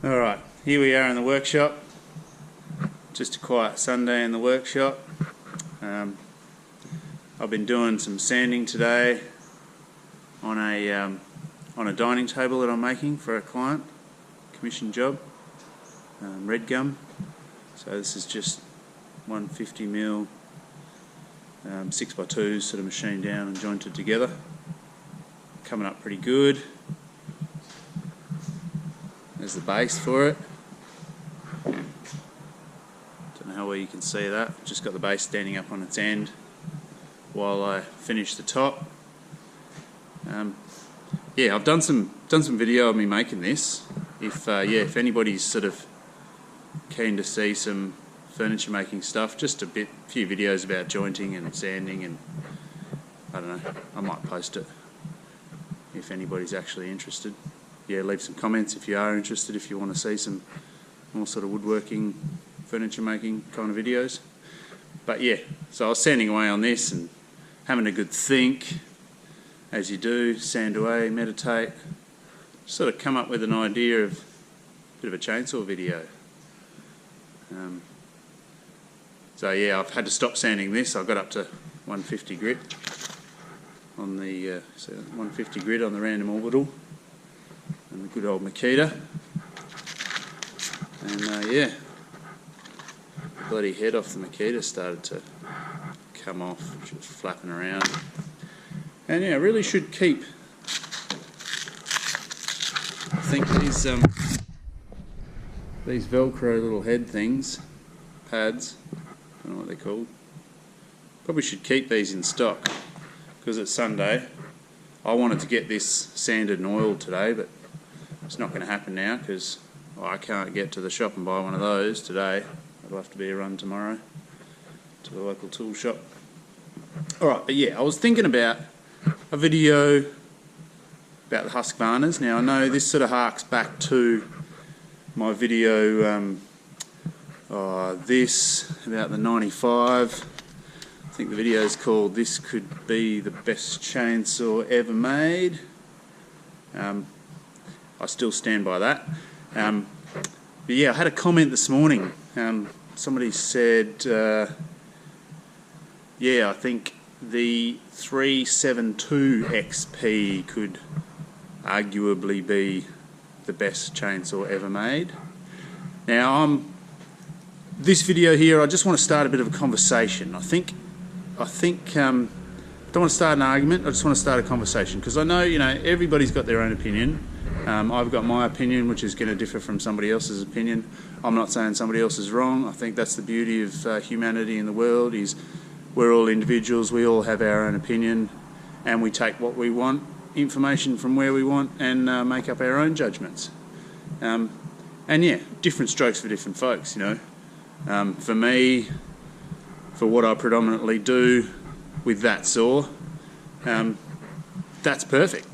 Alright, here we are in the workshop. Just a quiet Sunday in the workshop. I've been doing some sanding today on a dining table that I'm making for a client, commission job, red gum. So this is just 150mm 6x2s sort of machined down and jointed together. Coming up pretty good. There's the base for it. Don't know how well you can see that. Just got the base standing up on its end while I finish the top. Yeah, I've done some video of me making this. If anybody's sort of keen to see some furniture making stuff, just a few videos about jointing and sanding, and I don't know, I might post it if anybody's actually interested. Yeah, leave some comments if you are interested, if you want to see some more sort of woodworking, furniture making kind of videos. But yeah, so I was sanding away on this and having a good think, as you do, sand away, meditate, sort of come up with an idea of a bit of a chainsaw video. So yeah, I've had to stop sanding this. I got up to 150 grit on the 150 grit on the random orbital and the good old Makita. And yeah, the bloody head off the Makita started to come off, which was flapping around. And yeah, I really should keep, I think these Velcro little head things, pads, I don't know what they're called. Probably should keep these in stock because it's Sunday. I wanted to get this sanded and oiled today, but it's not going to happen now because I can't get to the shop and buy one of those today. It'll have to be a run tomorrow to the local tool shop. Alright, but yeah, I was thinking about a video about the Husqvarnas. Now I know this sort of harks back to my video this about the 95. I think the video is called "This Could Be the Best Chainsaw Ever Made." I still stand by that. But yeah, I had a comment this morning. Somebody said, yeah, I think the 372 XP could arguably be the best chainsaw ever made. Now, this video here, I just want to start a bit of a conversation. I don't want to start an argument. I just want to start a conversation because I know, everybody's got their own opinion. I've got my opinion, which is going to differ from somebody else's opinion. I'm not saying somebody else is wrong. I think that's the beauty of humanity in the world, is we're all individuals. We all have our own opinion, and we take what we want, information from where we want, and make up our own judgments. And yeah, different strokes for different folks. For me, for what I predominantly do with that saw, that's perfect.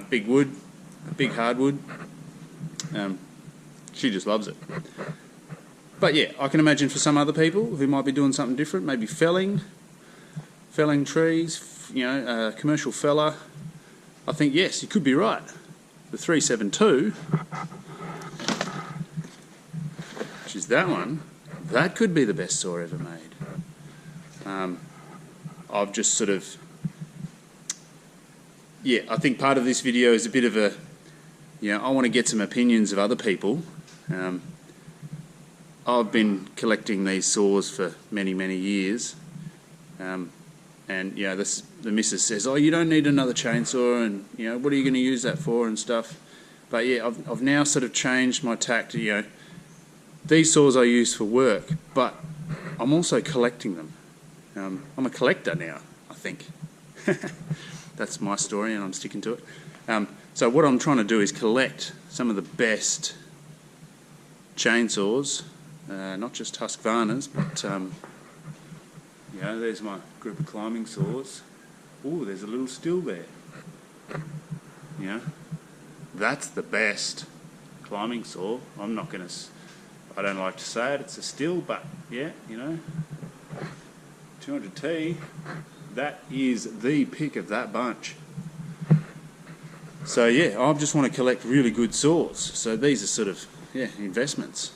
Big wood, big hardwood. She just loves it. But yeah, I can imagine for some other people who might be doing something different, maybe felling trees, commercial feller. I think yes, you could be right. The 372, which is that one, that could be the best saw ever made. I've just sort of, yeah, I think part of this video is a bit of a, I want to get some opinions of other people. I've been collecting these saws for many, many years. And the missus says, "Oh, you don't need another chainsaw, and what are you going to use that for and stuff." But yeah, I've now sort of changed my tack to, these saws I use for work, but I'm also collecting them. I'm a collector now, I think. That's my story, and I'm sticking to it. So what I'm trying to do is collect some of the best chainsaws, not just Husqvarnas, but there's my group of climbing saws. Oh, there's a little still there. That's the best climbing saw. I don't like to say it, it's a still, but yeah, 200T, that is the pick of that bunch. So yeah, I just want to collect really good saws. So these are sort of investments.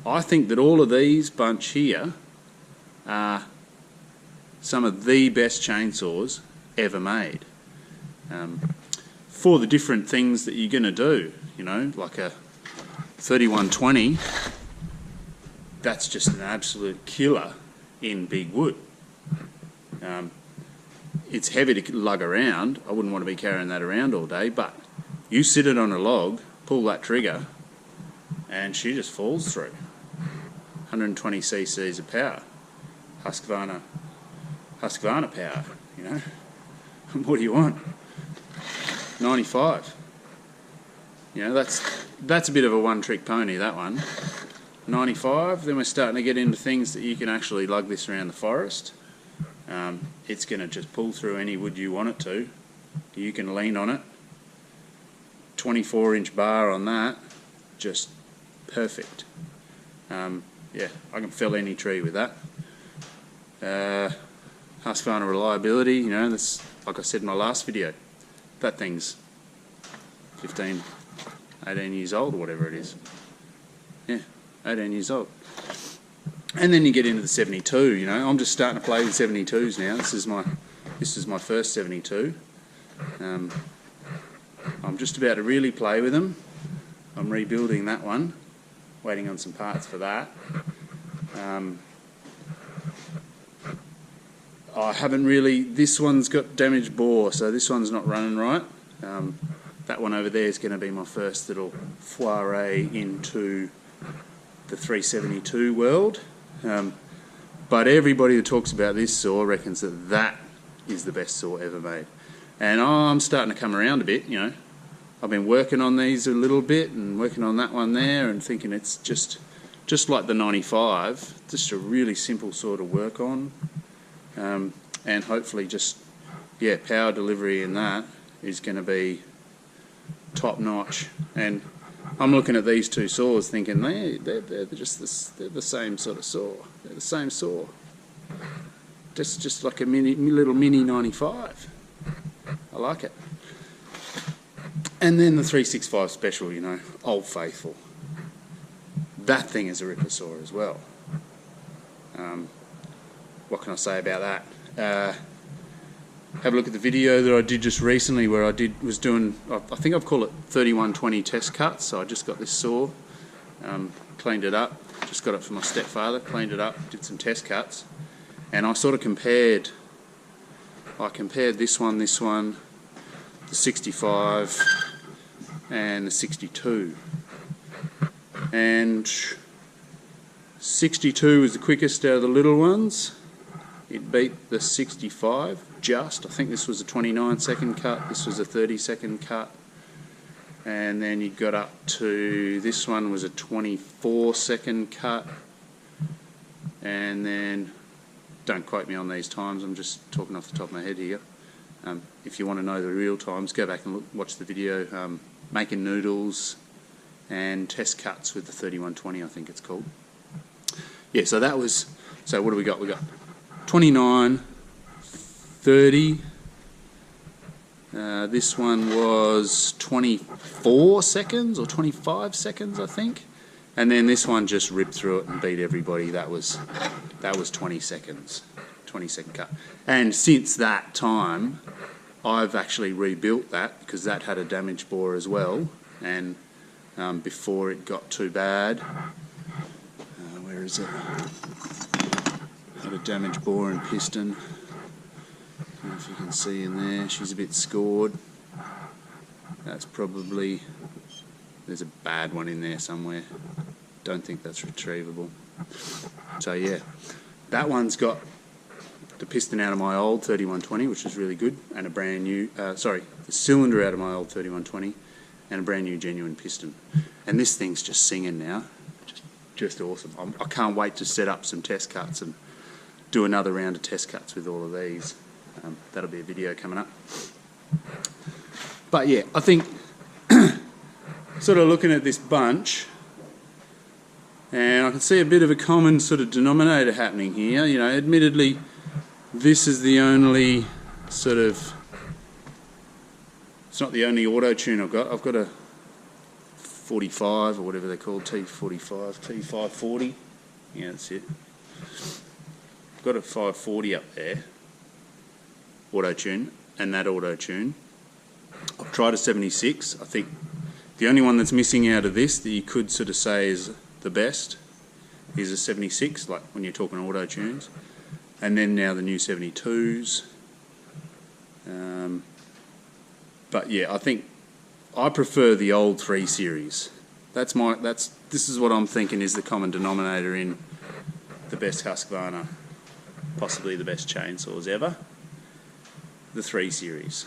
I think that all of these bunch here are some of the best chainsaws ever made. For the different things that you're going to do, you know, like a 3120, that's just an absolute killer in big wood. It's heavy to lug around. I wouldn't want to be carrying that around all day, but you sit it on a log, pull that trigger, and she just falls through. 120 cc's of power. Husqvarna power, you know. What do you want? 95. You know, that's a bit of a one-trick pony, that one. 95, then we're starting to get into things that you can actually lug this around the forest. It's going to just pull through any wood you want it to. You can lean on it. 24-inch bar on that, just perfect. Yeah, I can fell any tree with that. Husqvarna reliability, you know, that's like I said in my last video. That thing's 15, 18 years old or whatever it is. Yeah, 18 years old. And then you get into the 72, you know. I'm just starting to play with 72s now. This is my first 72. I'm just about to really play with them. I'm rebuilding that one, waiting on some parts for that. I haven't really, this one's got damaged bore, so this one's not running right. That one over there is going to be my first little foray into the 372 world. But everybody that talks about this saw reckons that that is the best saw ever made. And I'm starting to come around a bit, you know. I've been working on these a little bit and working on that one there and thinking it's just like the 95, just a really simple saw to work on. And hopefully just, yeah, power delivery in that is going to be top notch. And I'm looking at these two saws thinking they're just they're the same sort of saw. They're the same saw. Just like a little mini 95. I like it. And then the 365 Special, you know, Old Faithful. That thing is a ripper saw as well. What can I say about that? Have a look at the video that I did just recently where I was doing, I think I've called it 3120 test cuts. So I just got this saw, cleaned it up, just got it from my stepfather, cleaned it up, did some test cuts, and I sort of compared this one, the 65 and the 62. And 62 was the quickest out of the little ones. It beat the 65 just. I think this was a 29-second cut, this was a 30-second cut. And then you got up to, this one was a 24-second cut. And then, don't quote me on these times, I'm just talking off the top of my head here. If you want to know the real times, go back and watch the video, Making Noodles and Test Cuts with the 3120, I think it's called. Yeah, so that was, so what do we got? We got 29, 30, this one was 24 seconds or 25 seconds, I think. And then this one just ripped through it and beat everybody. That was 20 seconds, 20-second cut. And since that time, I've actually rebuilt that because that had a damaged bore as well. And before it got too bad, where is it? Had a damaged bore and piston. I don't know if you can see in there, she's a bit scored. That's probably, there's a bad one in there somewhere. Don't think that's retrievable. So yeah, that one's got the piston out of my old 3120, which is really good, and a brand new, the cylinder out of my old 3120, and a brand new genuine piston. And this thing's just singing now, just awesome. I can't wait to set up some test cuts and do another round of test cuts with all of these. That'll be a video coming up. But yeah, I think sort of looking at this bunch, and I can see a bit of a common sort of denominator happening here. You know, admittedly, this is the only sort of, it's not the only auto tune I've got. I've got a T45 or whatever they're called, T45, T540. Yeah, that's it. Got a 540 up there, auto-tune, and that auto-tune. I've tried a 76. I think the only one that's missing out of this that you could sort of say is the best is a 76, like when you're talking auto-tunes. And then now the new 72s. But yeah, I think I prefer the old 3 Series. This is what I'm thinking is the common denominator in the best Husqvarna, possibly the best chainsaws ever. The 3 Series.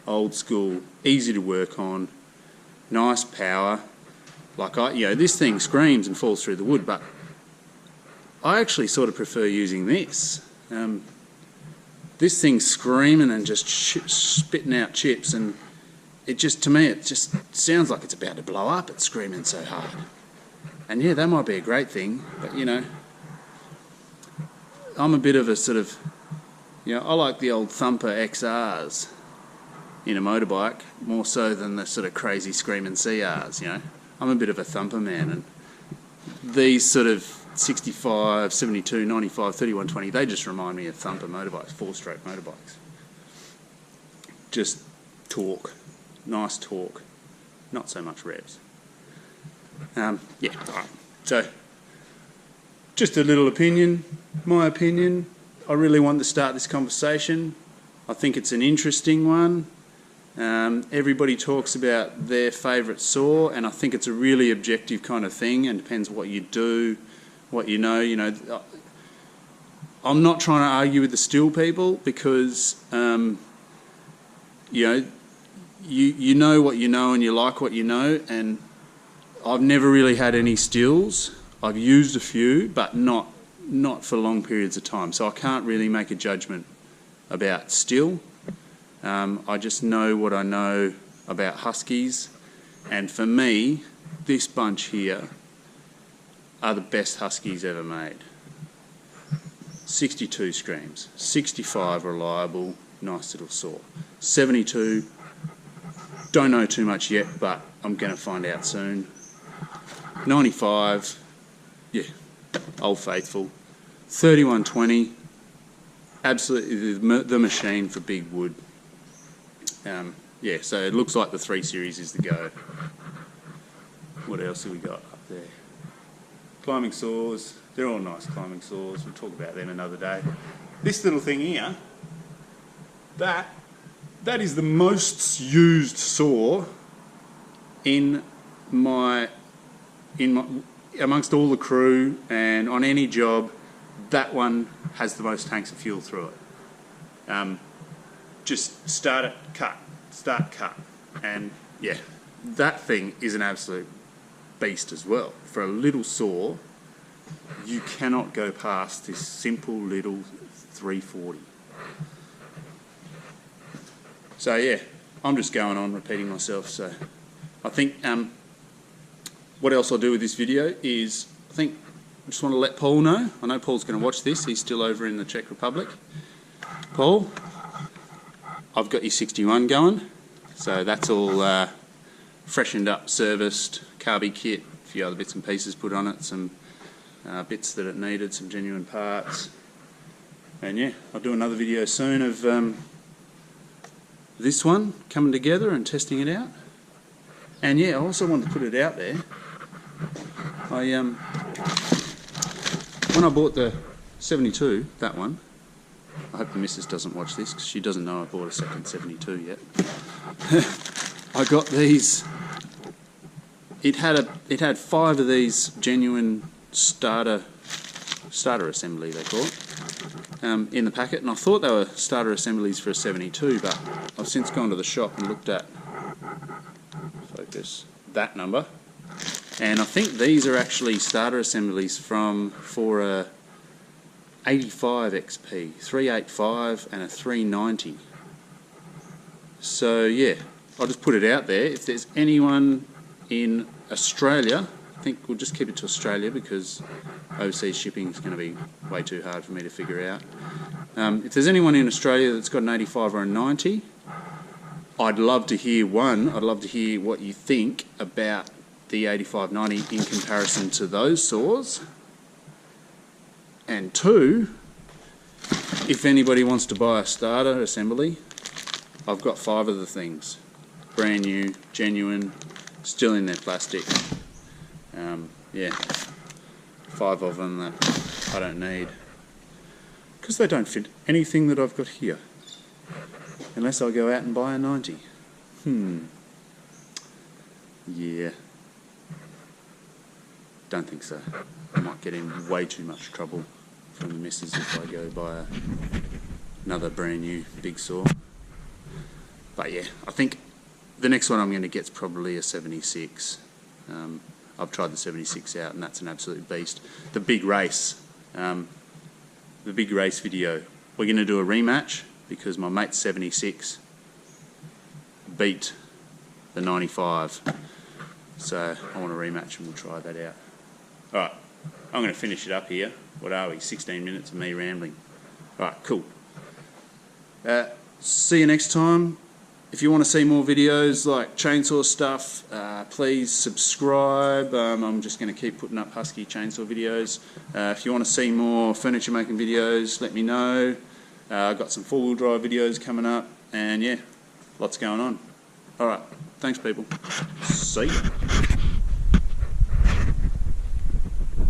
Old school, easy to work on, nice power. Like this thing screams and falls through the wood, but I actually sort of prefer using this. This thing's screaming and just spitting out chips, and it just, to me, it just sounds like it's about to blow up. It's screaming so hard. And yeah, that might be a great thing, but you know, I'm a bit of a sort of, I like the old thumper XRs in a motorbike more so than the sort of crazy screaming CRs, I'm a bit of a thumper man, and these sort of 65, 72, 95, 3120, they just remind me of thumper motorbikes, 4-stroke motorbikes. Just torque, nice torque, not so much revs. Alright. So, just a little opinion, my opinion. I really want to start this conversation. I think it's an interesting one. Everybody talks about their favourite saw, and I think it's a really objective kind of thing, and depends what you do, what you know. I'm not trying to argue with the still people, because you know what you know and you like what you know, and I've never really had any stills. I've used a few, but not for long periods of time, so I can't really make a judgment about still. I just know what I know about Huskies, and for me, this bunch here are the best Huskies ever made. 62 screams, 65 reliable, nice little saw. 72, don't know too much yet, but I'm going to find out soon. 95, yeah, old faithful. 3120, absolutely the machine for big wood. So it looks like the 3 Series is the go. What else have we got up there? Climbing saws, they're all nice climbing saws. We'll talk about them another day. This little thing here, that is the most used saw amongst all the crew, and on any job, that one has the most tanks of fuel through it. Just start it, cut, start, cut, and yeah, that thing is an absolute beast as well. For a little saw, you cannot go past this simple little 340. So yeah, I'm just going on repeating myself. So I think what else I'll do with this video is, I just want to let Paul know. I know Paul's going to watch this. He's still over in the Czech Republic. Paul, I've got your 61 going. So that's all freshened up, serviced, carby kit, a few other bits and pieces put on it, some bits that it needed, some genuine parts. And yeah, I'll do another video soon of this one coming together and testing it out. And yeah, I also wanted to put it out there. When I bought the 72, that one, I hope the missus doesn't watch this because she doesn't know I bought a second 72 yet. I got these. It had 5 of these genuine starter assembly, they call it, in the packet, and I thought they were starter assemblies for a 72, but I've since gone to the shop and looked at, focus, that number, and I think these are actually starter assemblies for a 85 XP, 385 and a 390. So yeah, I'll just put it out there. If there's anyone in Australia, I think we'll just keep it to Australia because overseas shipping is going to be way too hard for me to figure out. If there's anyone in Australia that's got an 85 or a 90, I'd love to hear what you think about the 8590 in comparison to those saws. And two, if anybody wants to buy a starter assembly, I've got 5 of the things. Brand new, genuine, still in their plastic. Yeah, 5 of them that I don't need. Because they don't fit anything that I've got here. Unless I go out and buy a 90. Yeah. Don't think so. I might get in way too much trouble from the missus if I go buy another brand new big saw. But yeah, I think the next one I'm going to get is probably a 76. I've tried the 76 out and that's an absolute beast. The big race video, we're going to do a rematch because my mate's 76 beat the 95. So I want a rematch and we'll try that out. Alright, I'm going to finish it up here. What are we? 16 minutes of me rambling. Alright, cool. See you next time. If you want to see more videos like chainsaw stuff, please subscribe. I'm just going to keep putting up Husky chainsaw videos. If you want to see more furniture making videos, let me know. I've got some 4-wheel drive videos coming up, and yeah, lots going on. Alright, thanks people. See ya.